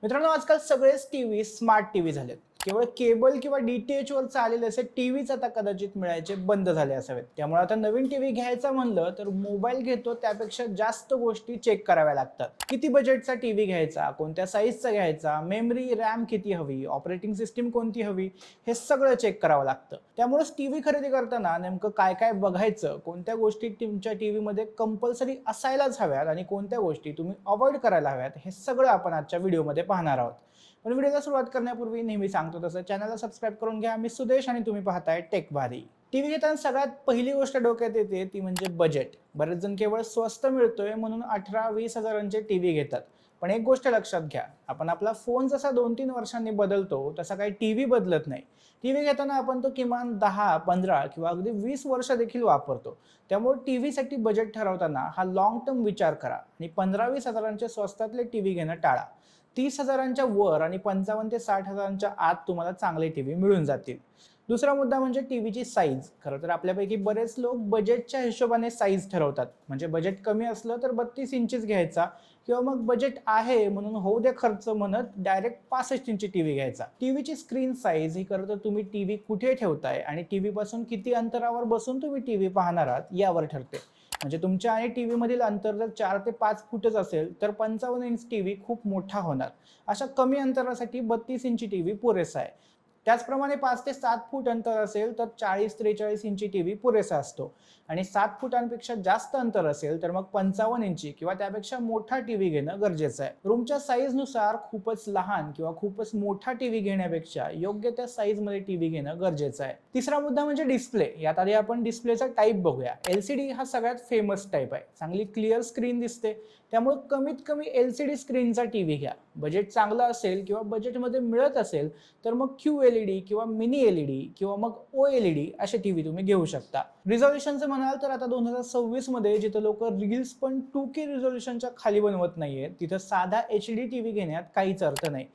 मित्रांनो, आजकाल सगळेच टीव्ही स्मार्ट टीव्ही झालेत. केवळ केबल किंवा डीटीएच वर चालेल असे टीव्हीच आता कदाचित मिळायचे बंद झाले असावेत. त्यामुळे आता नवीन टीव्ही घ्यायचा म्हणलं तर मोबाईल घेतो त्यापेक्षा जास्त गोष्टी चेक कराव्या लागतात. किती बजेटचा टीव्ही घ्यायचा, कोणत्या साईजचा घ्यायचा, मेमरी रॅम किती हवी, ऑपरेटिंग सिस्टीम कोणती हवी, हे सगळं चेक करावं लागतं. त्यामुळेच टीव्ही खरेदी करताना नेमकं काय काय बघायचं, कोणत्या गोष्टी तुमच्या टीव्हीमध्ये कंपल्सरी असायलाच हव्यात आणि कोणत्या गोष्टी तुम्ही अवॉइड करायला हव्यात, हे सगळं आपण आजच्या व्हिडिओमध्ये पाहणार आहोत. पण व्हिडिओला सुरुवात करण्यापूर्वी नेहमी सांगतो तसं चॅनलला सबस्क्राईब करून घ्या. मी सुदेश आणि तुम्ही पाहताय टेक भारी. टीव्ही घेताना सगळ्यात पहिली गोष्ट डोक्यात येते ती म्हणजे बजेट. बरेच जण केवळ स्वस्त मिळतोय म्हणून 18-20 हजारांचे टीव्ही घेतात. पण एक गोष्ट लक्षात घ्या, आपण आपला फोन जसा 2-3 वर्षांनी बदलतो तसा काही टीव्ही बदलत नाही. टीव्ही घेताना आपण तो किमान 10, 15 किंवा अगदी 20 वर्ष देखील वापरतो. त्यामुळे टीव्हीसाठी बजेट ठरवताना हा लॉंग टर्म विचार करा आणि 15-20 हजारांचे स्वस्तातले टीव्ही घेणं टाळा. 30 हजारांच्या वर आणि 55 ते 60 हजारांच्या आत तुम्हाला चांगले टीव्ही मिळून जातील. दुसरा मुद्दा म्हणजे टीव्हीची साईज. खरं तर आपल्यापैकी बरेच लोक बजेटच्या हिशोबाने साईज ठरवतात. म्हणजे बजेट कमी असलं तर 32 इंचीच घ्यायचा किंवा मग बजेट आहे म्हणून होऊ दे खर्च म्हणत डायरेक्ट 65 इंची टीव्ही घ्यायचा. टीव्हीची स्क्रीन साईज ही खरं तर तुम्ही टीव्ही कुठे ठेवताय आणि टीव्ही पासून किती अंतरावर बसून तुम्ही टीव्ही पाहणार आहात यावर ठरते. म्हणजे तुमच्या आणि टीव्ही मधील अंतर जर 4 ते 5 फूटच असेल तर 55 इंच टीव्ही खूप मोठा होणार. अशा कमी अंतरासाठी 32 इंची टीव्ही पुरेसा आहे. त्याचप्रमाणे 5 ते 7 फूट अंतर असेल तर 40-43 इंची टीव्ही पुरेसा असतो आणि 7 फुटांपेक्षा जास्त अंतर असेल तर मग 55 इंची किंवा त्यापेक्षा मोठा टीव्ही घेणं गरजेचं आहे. रूमच्या साईजनुसार खूपच लहान किंवा खूपच मोठा टीव्ही घेण्यापेक्षा योग्य त्या साईजमध्ये टीव्ही घेणं गरजेचं आहे. तिसरा मुद्दा म्हणजे डिस्प्ले. यात आधी आपण डिस्प्लेचा टाईप बघूया. एलसीडी हा सगळ्यात फेमस टाईप आहे. चांगली क्लिअर स्क्रीन दिसते, त्यामुळे कमीत कमी एलसीडी स्क्रीनचा टीव्ही घ्या. बजेट चांगलं असेल किंवा बजेटमध्ये मिळत असेल तर मग QLED किंवा मिनी एलईडी किंवा मग OLED असे टीव्ही तुम्ही घेऊ शकता. रिझोल्युशनचं म्हणाल तर आता 2026 मध्ये जिथं लोक रील्स पण 2K रिझोल्युशनच्या खाली बनवत नाहीयेत, तिथं साधा HD टीव्ही घेण्यात काहीच अर्थ नाही.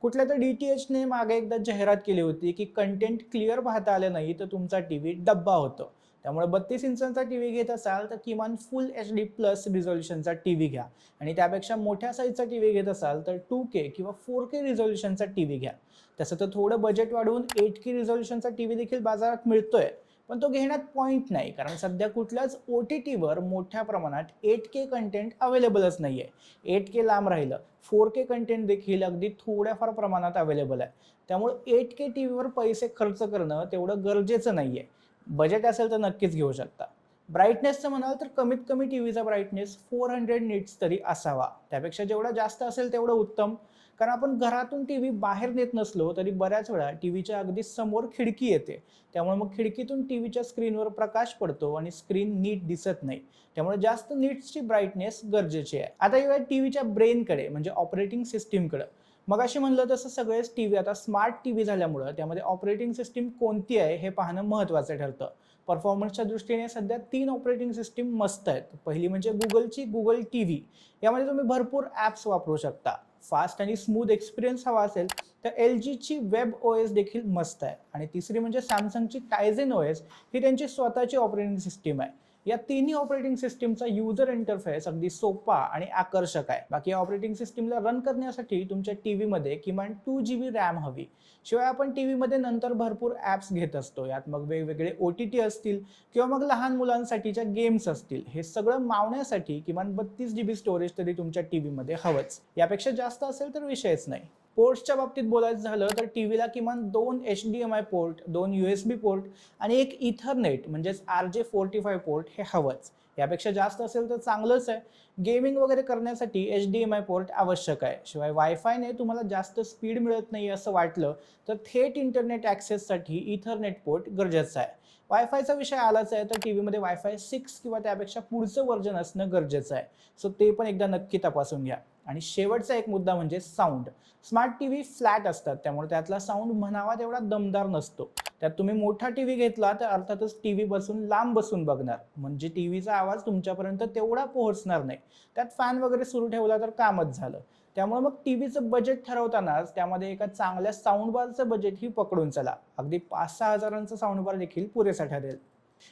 कुठल्या तर DTHने मागे एकदा जाहिरात केली होती की कंटेंट क्लिअर पाहता आलं नाही तर तुमचा टीव्ही डब्बा होतो. त्यामुळे 32 इंचांचा टीव्ही घेत असाल तर किमान फुल HD प्लस रिझोल्युशनचा टीव्ही घ्या आणि त्यापेक्षा मोठ्या साईजचा टीव्ही घेत असाल तर 2K किंवा 4K रिझोल्युशनचा टीव्ही घ्या. तसं तर थोडं बजेट वाढवून 8K रिझोल्युशनचा टीव्ही देखील बाजारात मिळतोय, पण तो घेण्यात पॉईंट नाही कारण सध्या कुठल्याच OTTवर मोठ्या प्रमाणात 8K कंटेंट अवेलेबलच नाहीये. 8K लांब राहिलं, 4K कंटेंट देखील अगदी थोड्याफार प्रमाणात अवेलेबल आहे. त्यामुळे 8K टीव्हीवर पैसे खर्च करणं तेवढं गरजेचं नाहीये. बजेट असेल तर नक्कीच घेऊ शकता. ब्राईटनेसचं म्हणाल तर कमीत कमी टीव्हीचा ब्राईटनेस 400 निट्स तरी असावा. त्यापेक्षा जेवढा जास्त असेल तेवढं उत्तम. कारण आपण घरातून टीव्ही बाहेर नेत नसलो तरी बऱ्याच वेळा टीव्हीच्या अगदी समोर खिडकी येते. त्यामुळे मग खिडकीतून टीव्हीच्या स्क्रीनवर प्रकाश पडतो आणि स्क्रीन नीट दिसत नाही. त्यामुळे जास्त निट्सची ब्राईटनेस गरजेची आहे. आता येऊया टीव्हीच्या ब्रेनकडे म्हणजे ऑपरेटिंग सिस्टीमकडे. मगाशी म्हणलं तसं सगळेच टीव्ही आता स्मार्ट टीव्ही झाल्यामुळं त्यामध्ये ऑपरेटिंग सिस्टीम कोणती आहे हे पाहणं महत्त्वाचं ठरतं. परफॉर्मन्सच्या दृष्टीने सध्या 3 ऑपरेटिंग सिस्टीम मस्त आहेत. पहिली म्हणजे गुगलची गुगल टीव्ही. यामध्ये तुम्ही भरपूर ॲप्स वापरू शकता. फास्ट आणि स्मूथ एक्सपिरियन्स हवा असेल तर LGची वेब OS देखील मस्त आहे. आणि तिसरी म्हणजे सॅमसंगची टायझन OS, ही त्यांची स्वतःची ऑपरेटिंग सिस्टीम आहे. या तिन्ही ऑपरेटिंग सिस्टीमचा युजर इंटरफेस अगदी सोपा आणि आकर्षक आहे. बाकी ऑपरेटिंग सिस्टीमला रन करण्यासाठी तुमच्या टीव्हीमध्ये किमान 2GB रॅम हवी. शिवाय आपण टीव्हीमध्ये नंतर भरपूर ॲप्स घेत असतो. यात मग वेगवेगळे OTT असतील किंवा मग लहान मुलांसाठीच्या गेम्स असतील. हे सगळं मावण्यासाठी किमान 32GB स्टोरेज तरी तुमच्या टीव्हीमध्ये हवंच. यापेक्षा जास्त असेल तर विषयच नाही. पोर्ट्सच्या बाबतीत बोलायचं झालं तर टीव्हीला किमान 2 HDMI पोर्ट, 2 USB पोर्ट आणि एक इथरनेट म्हणजेच RJ45 पोर्ट हे हवंच. यापेक्षा जास्त असेल तर चांगलंच आहे. गेमिंग वगैरे करण्यासाठी HDMI पोर्ट आवश्यक आहे. शिवाय वायफायने तुम्हाला जास्त स्पीड मिळत नाही असं वाटलं तर थेट इंटरनेट ॲक्सेससाठी इथरनेट पोर्ट गरजेचं आहे. वायफायचा विषय आलाच आहे तर टीव्हीमध्ये वायफाय 6 किंवा त्यापेक्षा पुढचं व्हर्जन असणं गरजेचं आहे. सो ते पण एकदा नक्की तपासून घ्या. आणि शेवटचा एक मुद्दा म्हणजे साऊंड. स्मार्ट टीव्ही फ्लॅट असतात त्यामुळे त्यातला साऊंड म्हणावा तेवढा दमदार नसतो. त्यात तुम्ही मोठा टीव्ही घेतला तर अर्थातच टीव्ही बसून लांब बसून बघणार, म्हणजे टीव्हीचा आवाज तुमच्यापर्यंत तेवढा पोहोचणार नाही. त्यात फॅन वगैरे सुरू ठेवला तर कामच झालं. त्यामुळे मग टीव्हीचं बजेट ठरवतानाच त्यामध्ये एका चांगल्या साऊंड बारचं बजेटही पकडून चला. अगदी 5-6 हजारांचा साऊंड बार देखील पुरेसा ठरेल.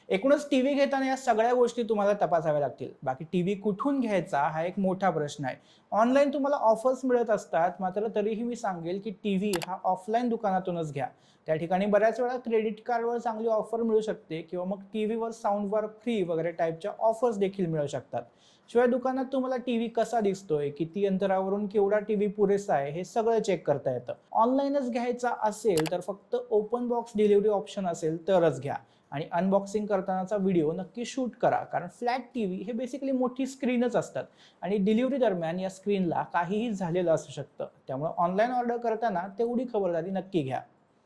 एकूणच टीव्ही घेताना या सगळ्या गोष्टी तुम्हाला तपासाव्या लागतील. बाकी टीव्ही कुठून घ्यायचा हा एक मोठा प्रश्न आहे. ऑनलाईन तुम्हाला ऑफर्स मिळत असतात, मात्र तरीही मी सांगेल की टीव्ही हा ऑफलाईन दुकानातूनच घ्या. त्या ठिकाणी बऱ्याच वेळा क्रेडिट कार्डवर चांगली ऑफर मिळू शकते किंवा मग टीव्हीवर साउंड बार फ्री वगैरे टाईपच्या ऑफर्स देखील मिळू शकतात. शिवाय दुकानात तुम्हाला टीव्ही कसा दिसतोय, किती अंतरावरून केवढा टीव्ही पुरेसा आहे, हे सगळं चेक करता येतं. ऑनलाईनच घ्यायचा असेल तर फक्त ओपन बॉक्स डिलिव्हरी ऑप्शन असेल तरच घ्या. आणि अनबॉक्सिंग करतानाचा व्हिडिओ नक्की शूट करा, कारण फ्लॅट टीव्ही हे बेसिकली मोठी स्क्रीनच असतात आणि डिलिव्हरी दरम्यान या स्क्रीनला काहीही झालेलं असू शकतं. त्यामुळे ऑनलाईन ऑर्डर करताना तेवढी खबरदारी नक्की घ्या.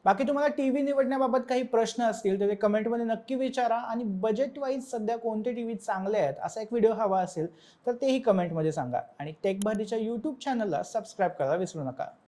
बाकी तुम्हाला टीव्ही निवडण्याबाबत काही प्रश्न असतील तर ते कमेंटमध्ये नक्की विचारा आणि बजेट वाईज सध्या कोणते टीव्ही चांगले आहेत असा एक व्हिडिओ हवा असेल तर तेही कमेंटमध्ये सांगा आणि टेक भारीच्या यूट्यूब चॅनलला सबस्क्राईब करायला विसरू नका.